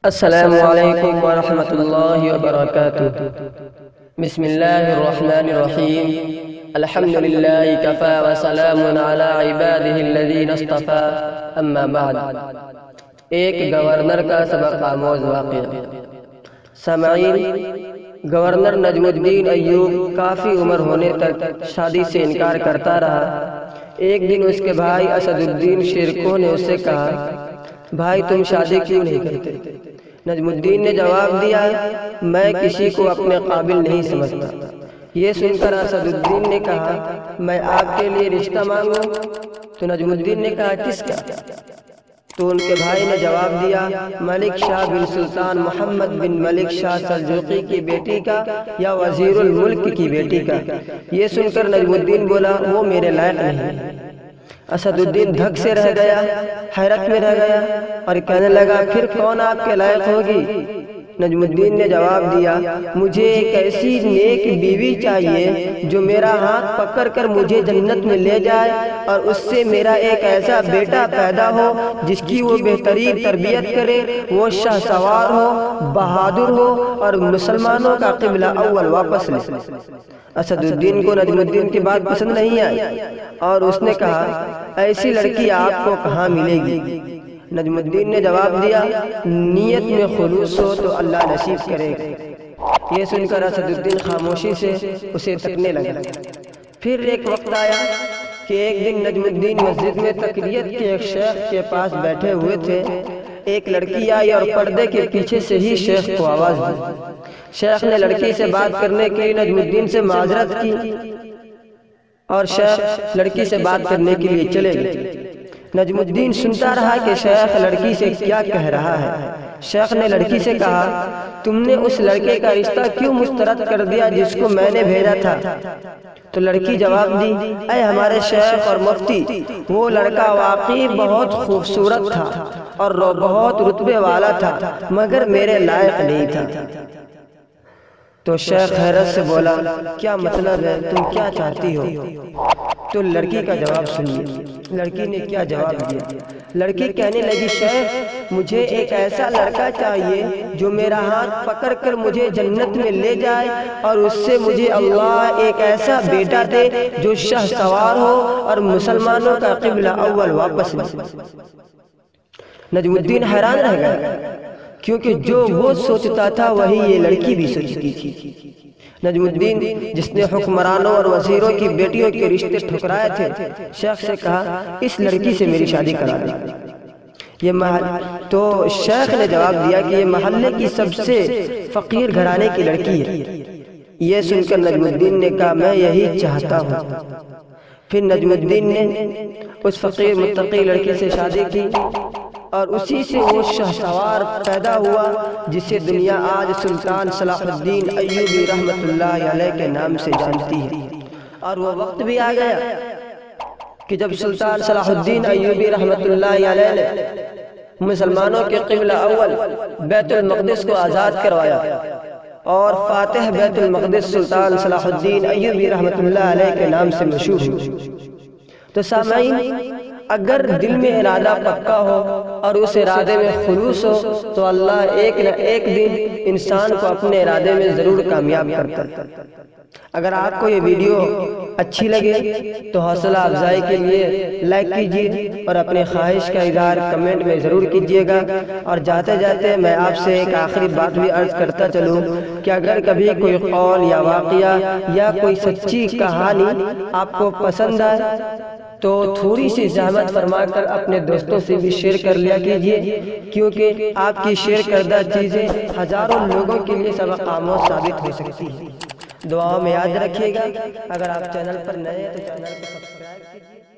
السلام علیکم ورحمۃ اللہ وبرکاتہ۔ بسم اللہ الرحمن الرحیم۔ الحمد للہ کفا وسلام علی عبادہ الذین اصطفا، اما بعد۔ ایک گورنر کا سبق آموز واقعہ۔ سامعین، گورنر نجم الدین ایوب کافی عمر ہونے تک شادی سے انکار کرتا رہا۔ ایک دن اس کے بھائی اسد الدین شیرکو نے اسے کہا، بھائی تم شادی کیوں نہیں کرتے؟ نجم الدین نے جواب دیا، میں کسی کو اپنے قابل نہیں سمجھتا۔ یہ سن کر اسد الدین نے کہا، میں آپ کے لیے رشتہ مانگوں؟ تو نجم الدین نے کہا، کس کا؟ تو ان کے بھائی نے جواب دیا، ملک شاہ بن سلطان محمد بن ملک شاہ سلجوقی کی بیٹی کا یا وزیر الملک کی بیٹی کا۔ یہ سن کر نجم الدین بولا، وہ میرے لائق نہیں۔ اسد الدین دھک سے رہ گیا، حیرت میں رہ گیا اور کہنے لگا، پھر کون آپ کے لائق ہوگی؟ نجم الدین نے جواب دیا، مجھے ایک ایسی نیک بیوی چاہیے جو میرا ہاتھ پکڑ کر مجھے جنت میں لے جائے اور اس سے میرا ایک ایسا بیٹا پیدا ہو جس کی وہ بہترین تربیت کرے، وہ شاہ سوار ہو، بہادر ہو اور مسلمانوں کا قبلہ اول واپس لے۔ اسد الدین کو نجم الدین کی بات پسند نہیں آئی اور اس نے کہا، ایسی لڑکی آپ کو کہاں ملے گی؟ نجم الدین نے جواب دیا، نیت میں خلوص ہو تو اللہ نصیب کرے گا۔ یہ سن کر اسد الدین خاموشی سے اسے تکنے لگا۔ پھر ایک وقت آیا کہ ایک دن نجم الدین مسجد میں تقریت کے ایک شیخ کے پاس بیٹھے ہوئے تھے۔ ایک لڑکی آئی اور پردے کے پیچھے سے ہی شیخ کو آواز دی۔ شیخ نے لڑکی سے بات کرنے کے لیے نجم الدین سے معذرت کی اور شیخ لڑکی سے بات کرنے کے لیے چلے گئے۔ نجم الدین سنتا رہا کہ شیخ لڑکی سے کیا کہہ رہا ہے۔ شیخ نے لڑکی سے کہا، تم نے اس لڑکے کا رشتہ کیوں مسترد کر دیا جس کو میں نے بھیجا تھا؟ تو لڑکی جواب دی، اے ہمارے شیخ اور مفتی، وہ لڑکا واقعی بہت خوبصورت تھا اور بہت رتبے والا تھا مگر میرے لائق نہیں تھا۔ تو شیخ حیرت سے بولا، کیا مطلب ہے، تم کیا چاہتی ہو؟ تو لڑکی کا جواب سنیے۔ لڑکی نے کیا جواب دیا؟ لڑکی کہنے لگی، شیخ مجھے ایک ایسا لڑکا چاہیے جو میرا ہاتھ پکڑ کر مجھے جنت میں لے جائے اور اس سے مجھے اللہ ایک ایسا بیٹا دے جو شاہ سوار ہو اور مسلمانوں کا قبلہ اول واپس لے۔ نجم الدین حیران رہ گیا کیونکہ جو وہ سوچتا تھا وہی یہ لڑکی بھی سوچتی تھی۔ نجم الدین جس نے حکمرانوں اور وزیروں کی بیٹیوں کے رشتے ٹھکرائے تھے، شیخ سے کہا، اس لڑکی سے میری شادی کرا دے۔ تو شیخ نے جواب دیا کہ یہ محلے کی سب سے فقیر گھرانے کی لڑکی ہے۔ یہ سن کر نجم الدین نے کہا، میں یہی چاہتا ہوں۔ پھر نجم الدین نے اس فقیر متقی لڑکی سے شادی کی اور اسی سے وہ شاہ سوار پیدا ہوا جسے دنیا آج سلطان صلاح الدین ایوبی رحمت اللہ علیہ کے نام سے جانتی ہے۔ اور وہ وقت بھی آ گیا کہ جب سلطان صلاح الدین ایوبی رحمت اللہ علیہ نے مسلمانوں کے قبلہ اول بیت المقدس کو آزاد کروایا اور فاتح بیت المقدس سلطان صلاح الدین ایوبی رحمت اللہ علیہ کے نام سے مشہور ہوئی۔ تو سامعین، اگر دل میں ارادہ پکا ہو اور اس ارادے میں خلوص ہو تو اللہ ایک نہ ایک دن انسان کو اپنے ارادے میں ضرور کامیاب کرتا ہے۔ اگر آپ کو یہ ویڈیو اچھی لگے تو حوصلہ افزائی کے لیے لائک کیجیے اور اپنی خواہش کا اظہار کمنٹ میں ضرور کیجیے گا۔ اور جاتے جاتے میں آپ سے ایک آخری بات بھی عرض کرتا چلوں کہ اگر کبھی کوئی قول یا واقعہ یا کوئی سچی کہانی آپ کو پسند آئے تو تھوڑی سی زحمت فرما کر اپنے دوستوں سے بھی شیئر کر لیا کیجیے، کیونکہ آپ کی شیئر کردہ چیزیں ہزاروں لوگوں کے لیے سبق آموز ثابت ہو سکتی ہیں۔ دعاؤں میں یاد رکھیے گا۔ اگر آپ چینل پر نئے ہیں تو چینل کو سبسکرائب کیجیے۔